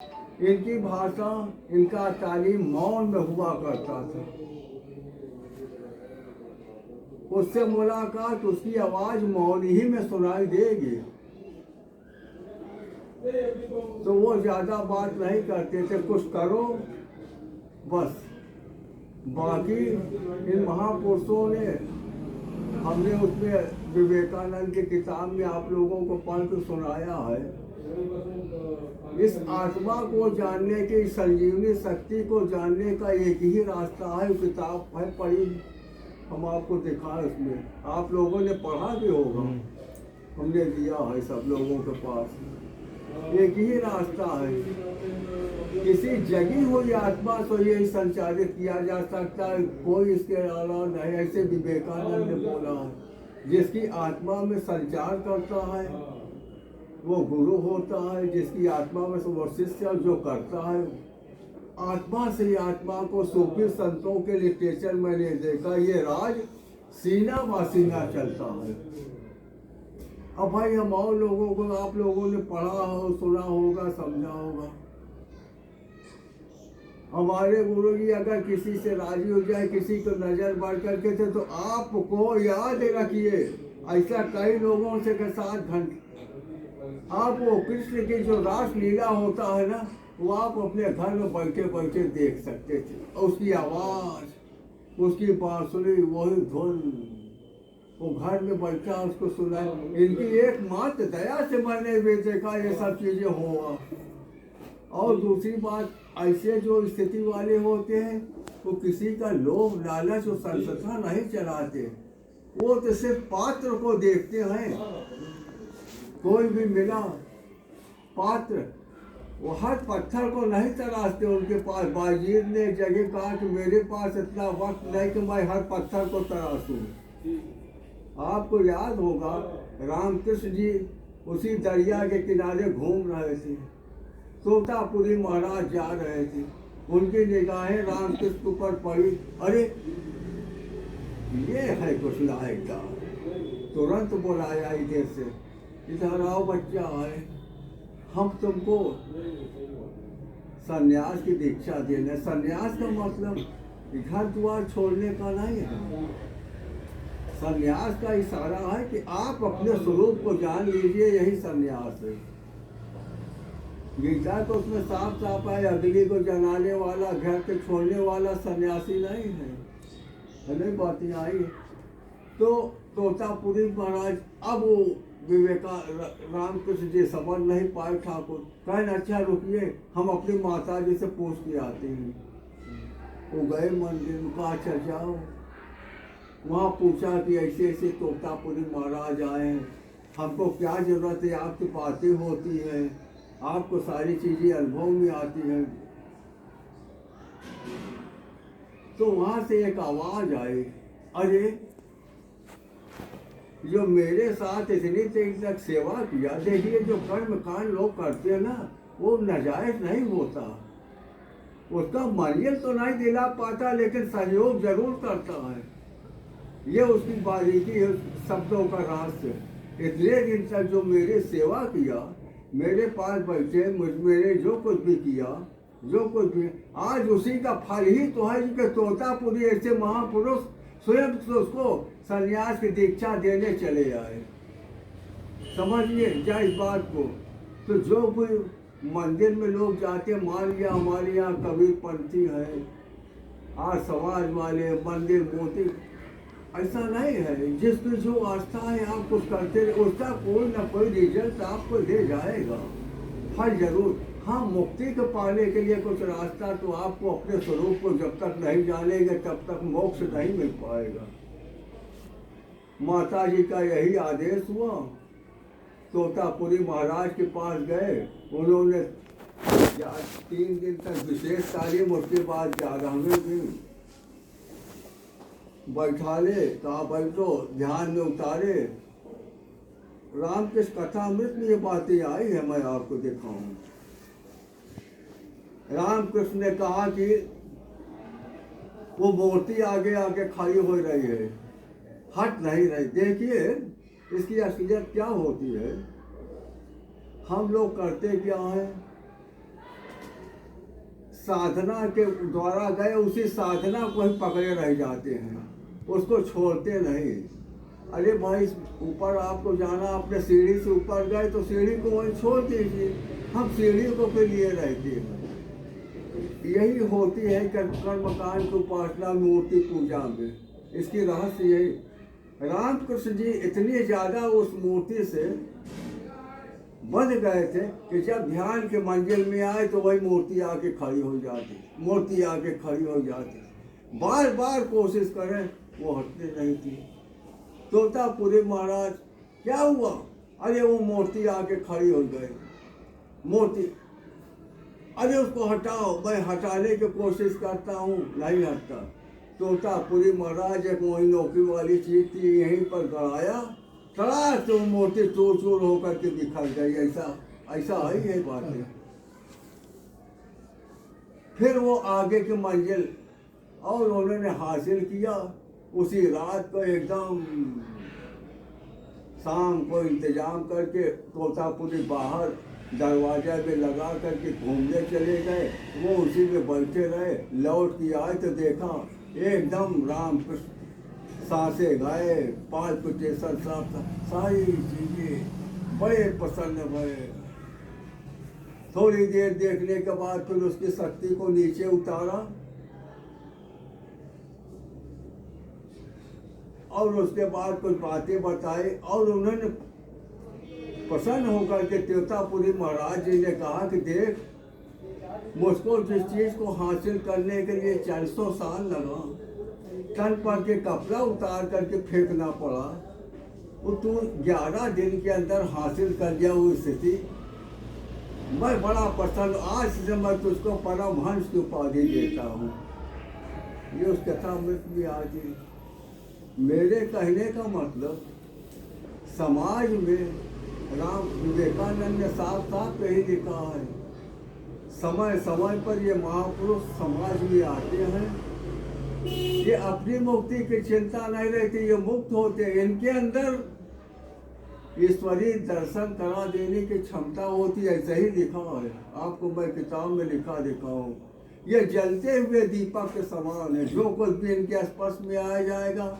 इनकी भाषा, इनका तालीम मौन में हुआ करता था। उससे मुलाकात, उसकी आवाज मौन ही में सुनाई देगी। तो वो ज्यादा बात नहीं करते थे, कुछ करो बस। बाकी इन महापुरुषों ने, हमने उसमें विवेकानंद की किताब में आप लोगों को पढ़ के सुनाया है, इस आत्मा को जानने की, संजीवनी शक्ति को जानने का एक ही रास्ता है। किताब है पढ़ी, हम आपको दिखाए, उसमें आप लोगों ने पढ़ा भी होगा, हमने दिया है सब लोगों के पास। एक ही रास्ता है, किसी जगी हुई आत्मा से यही संचालित किया जा सकता है, कोई इसके अलावा नहीं। ऐसे विवेकानंद ने बोला है, जिसकी आत्मा में संचार करता है वो गुरु होता है, जिसकी आत्मा में वो शिष्य जो करता है। आत्मा से आत्मा को सूफी संतों के लिटरेचर मैंने देखा, ये राज सीना बासीना चलता है। अब भाई हम और लोगों को, आप लोगों ने पढ़ा हो, सुना होगा, समझा होगा। हमारे गुरु जी अगर किसी से राजी हो जाए, किसी को नजर बढ़ करके थे, तो आपको याद रखिए, ऐसा कई लोगों से के साथ घंटे आप वो कृष्ण की जो रास लीला होता है ना, वो आप अपने घर में बैठे बैठे देख सकते थे। उसकी आवाज, उसकी बांसुरी, वही धुन, वो घर में बैठा उसको सुना। इनकी एकमात्र दया से मैंने भी देखा ये सब चीजें हुआ। और दूसरी बात, ऐसे जो स्थिति वाले होते हैं वो किसी का लोभ लालच और संस्था नहीं चलाते, वो तो सिर्फ पात्र को देखते हैं। कोई भी मिला पात्र, वो हर पत्थर को नहीं तराशते। उनके पास बाजीर ने जगह कहा कि मेरे पास इतना वक्त नहीं कि मैं हर पत्थर को तराशूं। आपको याद होगा रामकृष्ण जी उसी दरिया के किनारे घूम रहे थे, तोतापुरी महाराज जा रहे थे, उनकी निगाहें रामकृष्ण के ऊपर पड़ी। अरे ये है कुछ लायक का, तुरंत बुलाया इधर से, इधर आओ बच्चा है, हम तुमको सन्यास की दीक्षा देने। सन्यास का मतलब घर द्वार छोड़ने का नहीं है। सन्यास का इशारा है कि आप अपने स्वरूप को जान लीजिए, यही सन्यास है। गीता तो उसमें साफ साफ है, अगली को जलाने वाला, घर के छोड़ने वाला सन्यासी नहीं है। नहीं बातें आई। तो तोतापुरी महाराज, अब वो रामकृष्ण जी समझ नहीं पाए ठाकुर, कहना अच्छा रुकिए, हम अपनी माता जी से पूछ के आते हैं। वो गए मंदिर में, कहा अच्छा जाओ। वहाँ पूछा कि ऐसे ऐसे तोतापुरी महाराज आए हैं, हमको क्या जरूरत है, आपकी बातें होती हैं, आपको सारी चीजें अनुभव में आती हैं। तो वहां से एक आवाज आई, अरे जो मेरे साथ इतनी देर तक सेवा किया, देखिए जो कर्म कांड लोग करते हैं ना, वो नाजायज नहीं होता, उसका मरियल तो नहीं दिला पाता, लेकिन सहयोग जरूर करता है। ये उसकी बारीकी है, शब्दों का रहस्य। इतने दिन तक जो मेरी सेवा किया, मेरे पास बैठे, मेरे जो कुछ भी किया, जो कुछ भी, आज उसी का फल ही तो है कि तोतापुरी ऐसे महापुरुष स्वयं तो उसको सन्यास की दीक्षा देने चले आए। समझिए क्या इस बात को। तो जो भी मंदिर में लोग जाते, मान लिया हमारे यहाँ कबीर पंथी है, आज समाज वाले, मंदिर मोती, ऐसा नहीं है। जिसकी जो आस्था है आप कुछ करते रहे, उसका कोई ना कोई रिजल्ट आपको दे जाएगा, फल जरूर। हाँ, मुक्ति को पाने के लिए कुछ रास्ता तो आपको अपने स्वरूप को जब तक नहीं जानेंगे तब तक मोक्ष नहीं मिल पाएगा। माता जी का यही आदेश हुआ। तोतापुरी महाराज के पास गए, उन्होंने 3 दिन तक विशेष तालीम, उसके बाद 11वें दिन बैठा ले, कहा बैठो, ध्यान में उतारे। रामकृष्ण कथा अमृत में ये बातें आई है, मैं आपको दिखाऊं। रामकृष्ण ने कहा कि वो मूर्ति आगे आगे खड़ी हो रही है, हट नहीं रही। देखिए इसकी असलियत क्या होती है। हम लोग करते क्या है, साधना के द्वारा गए, उसी साधना को ही पकड़े रह जाते हैं, उसको छोड़ते नहीं। अरे भाई ऊपर आपको जाना, अपने सीढ़ी से ऊपर गए तो सीढ़ी को वहीं छोड़ दीजिए, हम सीढ़ी को फिर लिए रहते हैं। यही होती है कर्मकांड की उपासना, मूर्ति पूजा में। इसकी रहस्य यही, रामकृष्ण जी इतनी ज़्यादा उस मूर्ति से बंध गए थे कि जब ध्यान के मंजिल में आए तो वही मूर्ति आके खड़ी हो जाती, मूर्ति आके खड़ी हो जाती। बार बार कोशिश करें वो हटती नहीं थी। तोतापुरी महाराज क्या हुआ? अरे वो मूर्ति आके खड़ी हो गई, मूर्ति, अरे उसको हटाओ। मैं हटाने की कोशिश करता हूँ, नहीं हटता। तोतापुरी महाराज एक वही नौकी वाली चीज थी, यहीं पर गड़ाया, तड़ाक तो मूर्ति चूर चूर होकर के बिखर गई। ऐसा ही है बातें। फिर वो आगे की मंजिल और उन्होंने हासिल किया। उसी रात को एकदम शाम को इंतजाम करके तोतापुरी बाहर दरवाजा में लगा करके घूमने चले गए। वो उसी में बैठे रहे। लौट के आए तो देखा एकदम रामकृष्ण सांसें गए, पाँच कुटेश्वर साफ, सारी चीजें बड़े प्रसन्न हुए। थोड़ी देर देखने के बाद फिर उसकी शक्ति को नीचे उतारा और उसके बाद कुछ बातें बताई और उन्होंने प्रसन्न होकर के तोतापुरी महाराज जी ने कहा कि देख, मुझको जिस चीज को हासिल करने के लिए 400 साल लगा, तन पर के कपड़ा उतार करके फेंकना पड़ा, वो तू 11 दिन के अंदर हासिल कर लिया वो स्थिति। मैं बड़ा प्रसन्न, आज से मैं तुझको परमहंस की उपाधि देता हूँ। ये उस कथामृत में आज मेरे कहने का मतलब, समाज में राम विवेकानंद ने साफ साफ यही लिखा है, समय समय पर ये महापुरुष समाज में आते हैं। ये अपनी मुक्ति की चिंता नहीं रहती, ये मुक्त होते हैं। इनके अंदर ईश्वरीय दर्शन करा देने की क्षमता होती है। ऐसा ही लिखा है, आपको मैं किताब में लिखा दिखाऊं। ये जलते हुए दीपक के समान है, जो कुछ भी इनके स्पर्श में आ जाएगा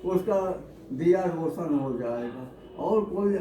उसका दिया रोशन हो जाएगा। और कोई